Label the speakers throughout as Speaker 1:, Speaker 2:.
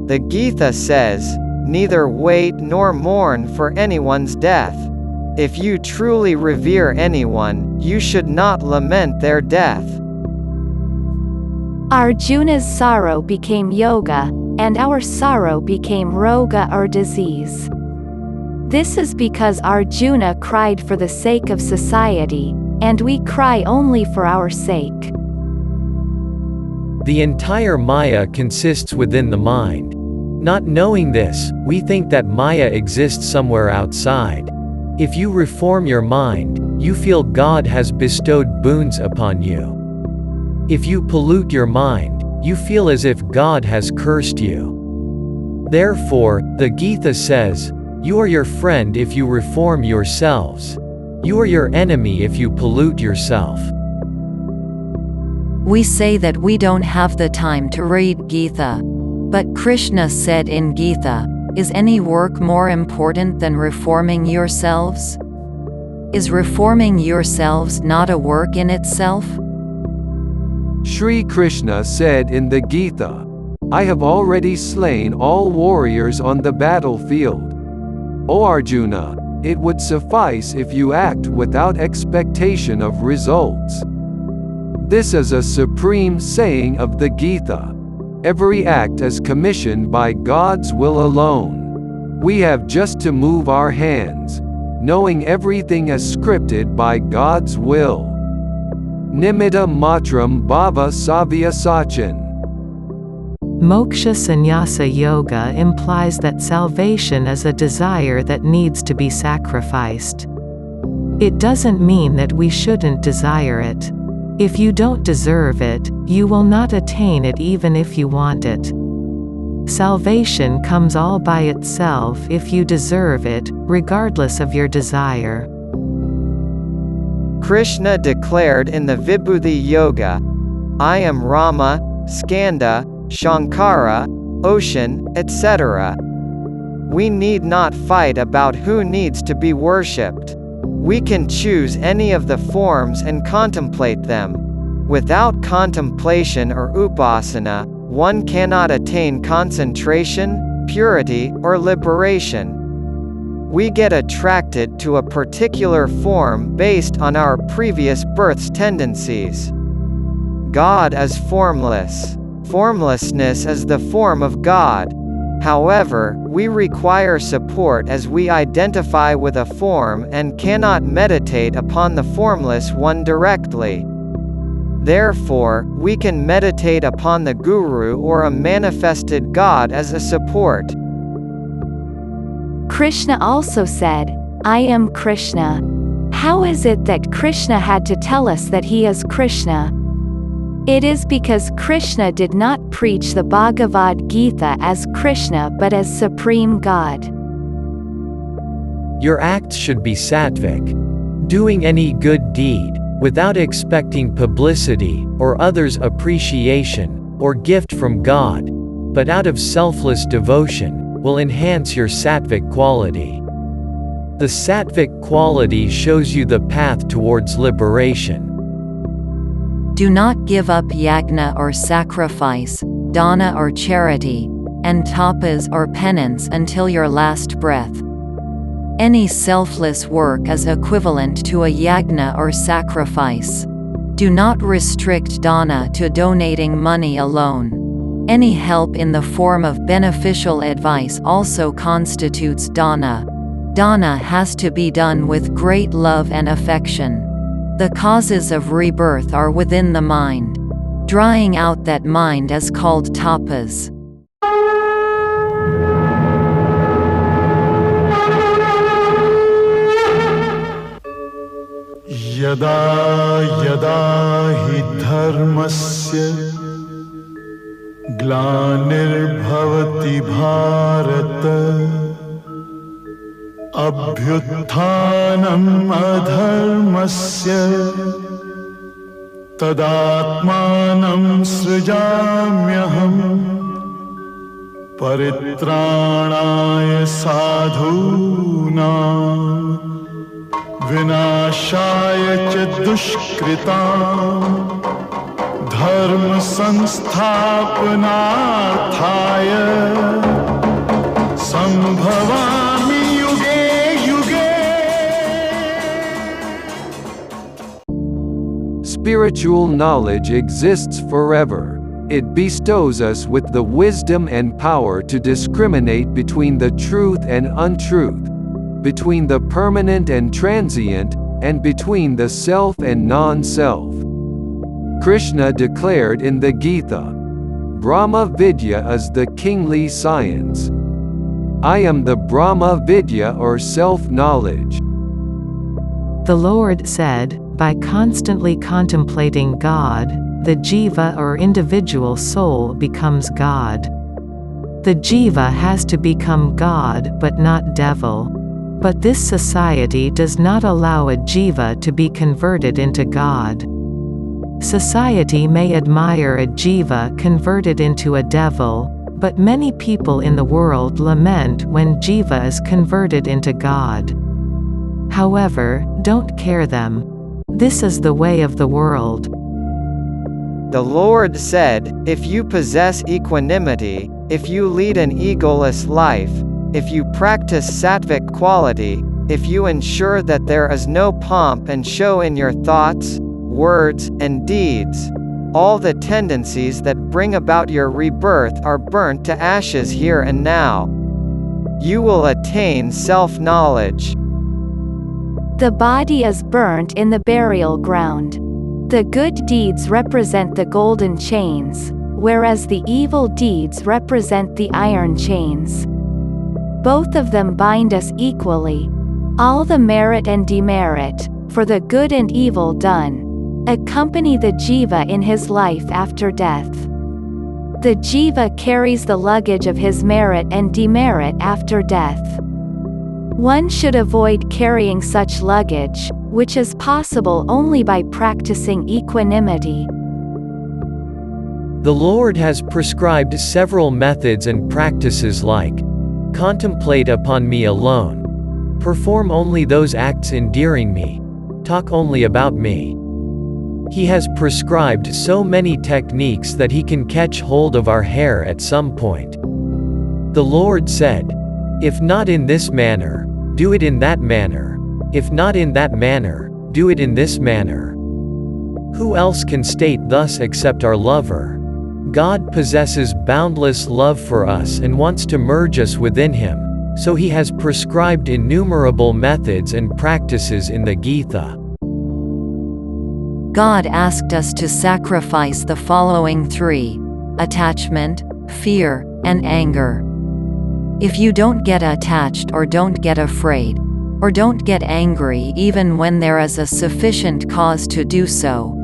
Speaker 1: The Gita says, "Neither wait nor mourn for anyone's death. If you truly revere anyone, you should not lament their death."
Speaker 2: Arjuna's sorrow became yoga, and our sorrow became roga or disease. This is because Arjuna cried for the sake of society, and we cry only for our sake.
Speaker 3: The entire Maya consists within the mind. Not knowing this, we think that Maya exists somewhere outside. If you reform your mind, you feel God has bestowed boons upon you. If you pollute your mind, you feel as if God has cursed you. Therefore, the Gita says, "You are your friend if you reform yourselves. You are your enemy if you pollute yourself."
Speaker 4: We say that we don't have the time to read Gita. But Krishna said in Gita, "Is any work more important than reforming yourselves? Is reforming yourselves not a work in itself?"
Speaker 5: Shri Krishna said in the Gita, "I have already slain all warriors on the battlefield. O Arjuna, it would suffice if you act without expectation of results." This is a supreme saying of the Gita. Every act is commissioned by God's will alone. We have just to move our hands, knowing everything is scripted by God's will. Nimitta matram bhava savya sachin.
Speaker 6: Moksha Sannyasa Yoga implies that salvation is a desire that needs to be sacrificed. It doesn't mean that we shouldn't desire it. If you don't deserve it, you will not attain it even if you want it. Salvation comes all by itself if you deserve it, regardless of your desire.
Speaker 1: Krishna declared in the Vibhuti Yoga, "I am Rama, Skanda, Shankara, Ocean, etc." We need not fight about who needs to be worshipped. We can choose any of the forms and contemplate them. Without contemplation or upasana, one cannot attain concentration, purity, or liberation. We get attracted to a particular form based on our previous birth's tendencies. God is formless. Formlessness is the form of God. However, we require support as we identify with a form and cannot meditate upon the formless one directly. Therefore, we can meditate upon the Guru or a manifested God as a support.
Speaker 2: Krishna also said, "I am Krishna." How is it that Krishna had to tell us that he is Krishna? It is because Krishna did not preach the Bhagavad Gita as Krishna but as Supreme God.
Speaker 3: Your acts should be sattvic. Doing any good deed, without expecting publicity, or others' appreciation, or gift from God, but out of selfless devotion, will enhance your sattvic quality. The sattvic quality shows you the path towards liberation.
Speaker 4: Do not give up yajna or sacrifice, dana or charity, and tapas or penance until your last breath. Any selfless work is equivalent to a yajna or sacrifice. Do not restrict dana to donating money alone. Any help in the form of beneficial advice also constitutes dana. Dana has to be done with great love and affection. The causes of rebirth are within the mind. Drying out that mind is called tapas.
Speaker 7: यदा यदा हि धर्मस्य ग्लानिर्भवति भारत अभ्युत्थानम् अधर्मस्य तदात्मानं सृजाम्यहम् परित्राणाय साधूनां विनाशाय च दुष्कृतां धर्म संस्थापनार्थाय संभवामि युगे युगे.
Speaker 5: Spiritual knowledge exists forever. It bestows us with the wisdom and power to discriminate between the truth and untruth, between the permanent and transient, and between the self and non-self. Krishna declared in the Gita, Brahma Vidya is the kingly science. I am the Brahma Vidya or self-knowledge.
Speaker 6: The Lord said, by constantly contemplating God, the jiva or individual soul becomes God. The jiva has to become God but not devil. But this society does not allow a jiva to be converted into God. Society may admire a jiva converted into a devil, but many people in the world lament when jiva is converted into God. However, don't care them. This is the way of the world.
Speaker 1: The Lord said, if you possess equanimity, if you lead an egoless life, if you practice sattvic quality, if you ensure that there is no pomp and show in your thoughts, words, and deeds, all the tendencies that bring about your rebirth are burnt to ashes here and now. You will attain self-knowledge.
Speaker 2: The body is burnt in the burial ground. The good deeds represent the golden chains, whereas the evil deeds represent the iron chains. Both of them bind us equally. All the merit and demerit, for the good and evil done, accompany the jiva in his life after death. The jiva carries the luggage of his merit and demerit after death. One should avoid carrying such luggage, which is possible only by practicing equanimity.
Speaker 3: The Lord has prescribed several methods and practices like contemplate upon me alone, perform only those acts endearing me, talk only about me. He has prescribed so many techniques that he can catch hold of our hair at some point. The Lord said, if not in this manner, do it in that manner. If not in that manner, do it in this manner. Who else can state thus except our lover? God possesses boundless love for us and wants to merge us within him, so he has prescribed innumerable methods and practices in the Gita.
Speaker 4: God asked us to sacrifice the following three: attachment, fear, and anger. If you don't get attached or don't get afraid, or don't get angry even when there is a sufficient cause to do so,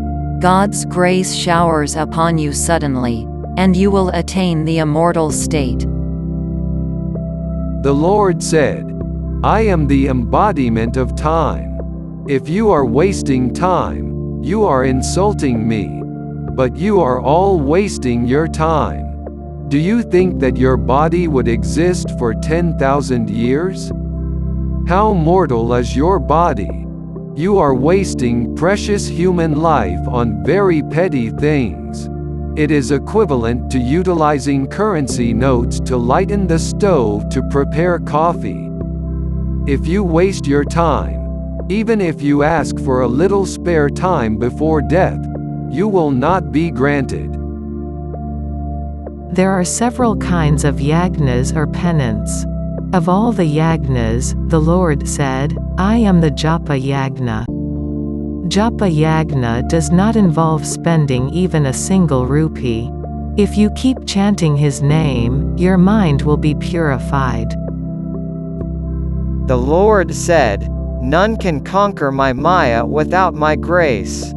Speaker 4: God's grace showers upon you suddenly, and you will attain the immortal state.
Speaker 5: The Lord said, I am the embodiment of time. If you are wasting time, you are insulting me. But you are all wasting your time. Do you think that your body would exist for 10,000 years? How mortal is your body? You are wasting precious human life on very petty things. It is equivalent to utilizing currency notes to lighten the stove to prepare coffee. If you waste your time, even if you ask for a little spare time before death, you will not be granted.
Speaker 6: There are several kinds of yagnas or penance. Of all the yagnas, the Lord said, I am the japa yagna. Japa yagna does not involve spending even a single rupee. If you keep chanting his name, your mind will be purified.
Speaker 1: The Lord said, none can conquer my Maya without my grace.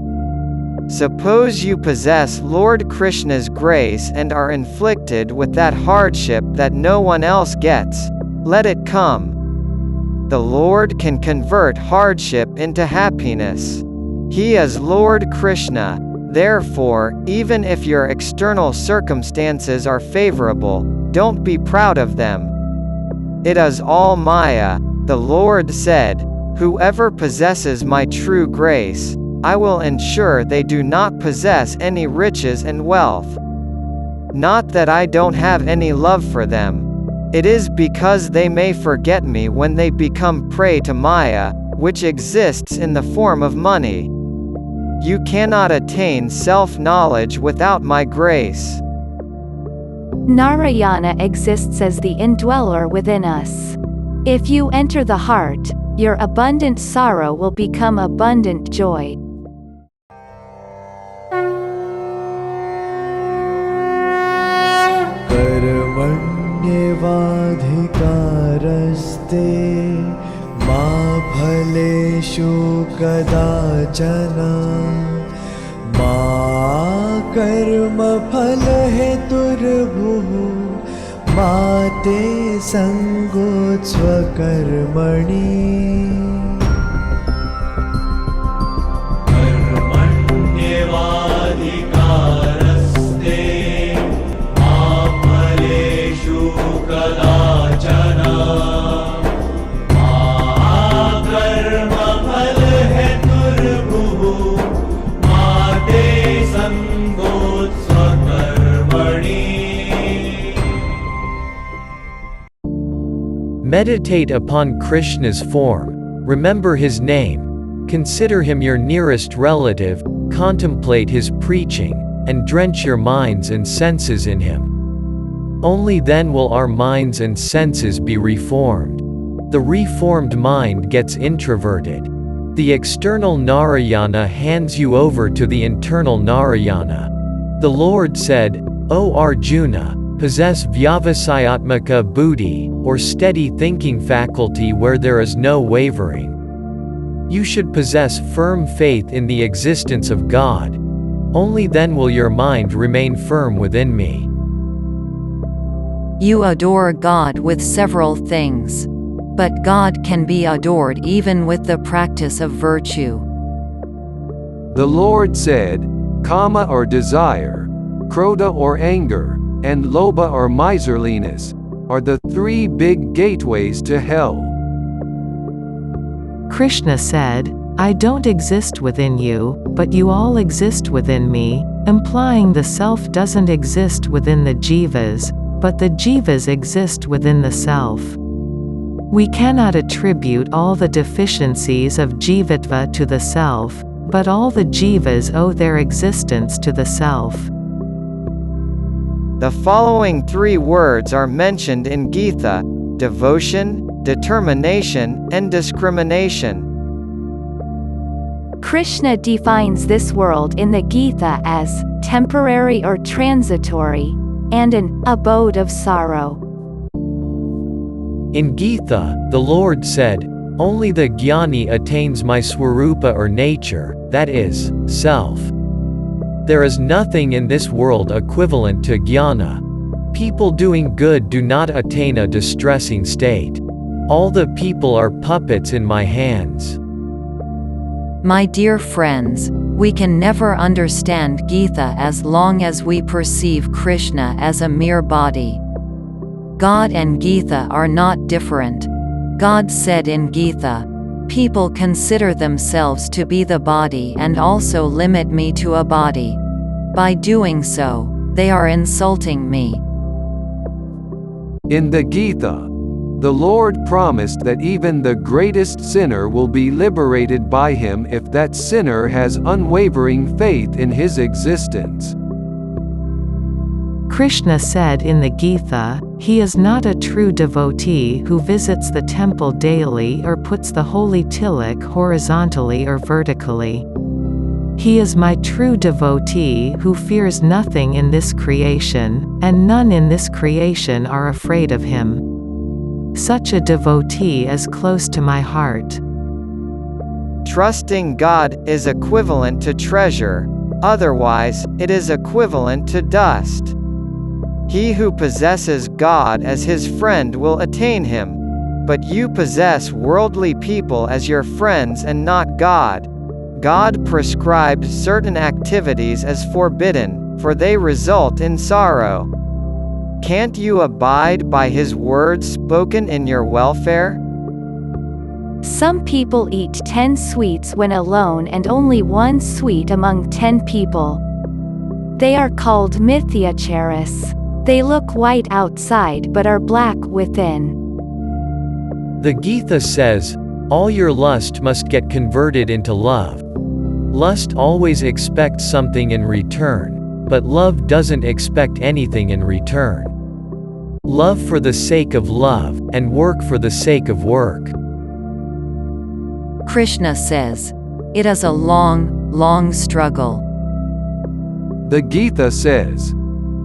Speaker 1: Suppose you possess Lord Krishna's grace and are inflicted with that hardship that no one else gets. Let it come. The Lord can convert hardship into happiness. He is Lord Krishna. Therefore, even if your external circumstances are favorable, don't be proud of them. It is all Maya. The Lord said, whoever possesses my true grace, I will ensure they do not possess any riches and wealth. Not that I don't have any love for them. It is because they may forget me when they become prey to Maya, which exists in the form of money. You cannot attain self-knowledge without my grace.
Speaker 2: Narayana exists as the indweller within us. If you enter the heart, your abundant sorrow will become abundant joy.
Speaker 8: कर्मण्येवाधिकारस्ते मा फलेषु कदाचन मा कर्मफलहेतुर्भुः मा ते सङ्गोत्स्वकर्मणि
Speaker 3: Meditate upon Krishna's form, remember his name, consider him your nearest relative, contemplate his preaching, and drench your minds and senses in him. Only then will our minds and senses be reformed. The reformed mind gets introverted. The external Narayana hands you over to the internal Narayana. The Lord said, O Arjuna, possess vyavasayatmaka buddhi, or steady thinking faculty where there is no wavering. You should possess firm faith in the existence of God. Only then will your mind remain firm within me.
Speaker 4: You adore God with several things. But God can be adored even with the practice of virtue.
Speaker 5: The Lord said, Kama or desire, Krodha or anger, and Lobha or miserliness, are the three big gateways to hell.
Speaker 6: Krishna said, I don't exist within you, but you all exist within me, implying the self doesn't exist within the jivas, but the jivas exist within the self. We cannot attribute all the deficiencies of jivatva to the self, but all the jivas owe their existence to the self.
Speaker 1: The following three words are mentioned in Gita: devotion, determination, and discrimination.
Speaker 2: Krishna defines this world in the Gita as temporary or transitory, and an abode of sorrow.
Speaker 3: In Gita, the Lord said, only the jnani attains my swarupa or nature, that is, self. There is nothing in this world equivalent to jnana. People doing good do not attain a distressing state. All the people are puppets in my hands.
Speaker 4: My dear friends, we can never understand Gita as long as we perceive Krishna as a mere body. God and Gita are not different. God said in Gita, people consider themselves to be the body and also limit me to a body. By doing so, they are insulting me.
Speaker 5: In the Gita, the Lord promised that even the greatest sinner will be liberated by him if that sinner has unwavering faith in his existence.
Speaker 6: Krishna said in the Gita, he is not a true devotee who visits the temple daily or puts the holy tilak horizontally or vertically. He is my true devotee who fears nothing in this creation, and none in this creation are afraid of him. Such a devotee is close to my heart.
Speaker 1: Trusting God is equivalent to treasure, otherwise, it is equivalent to dust. He who possesses God as his friend will attain him. But you possess worldly people as your friends and not God. God prescribed certain activities as forbidden, for they result in sorrow. Can't you abide by his words spoken in your welfare?
Speaker 2: Some people eat 10 sweets when alone and only 1 sweet among 10 people. They are called mithyacharis. They look white outside but are black within.
Speaker 3: The Gita says, all your lust must get converted into love. Lust always expects something in return, but love doesn't expect anything in return. Love for the sake of love, and work for the sake of work.
Speaker 4: Krishna says, it is a long, long struggle.
Speaker 5: The Gita says,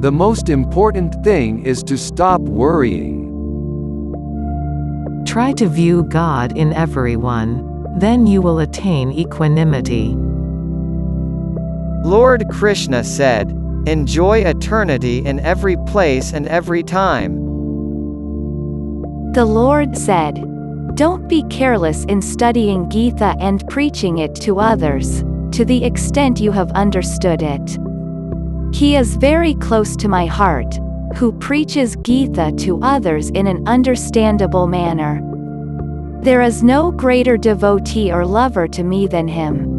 Speaker 5: the most important thing is to stop worrying.
Speaker 6: Try to view God in everyone. Then you will attain equanimity.
Speaker 1: Lord Krishna said, enjoy eternity in every place and every time.
Speaker 2: The Lord said, don't be careless in studying Gita and preaching it to others, to the extent you have understood it. He is very close to my heart, who preaches Gita to others in an understandable manner. There is no greater devotee or lover to me than him.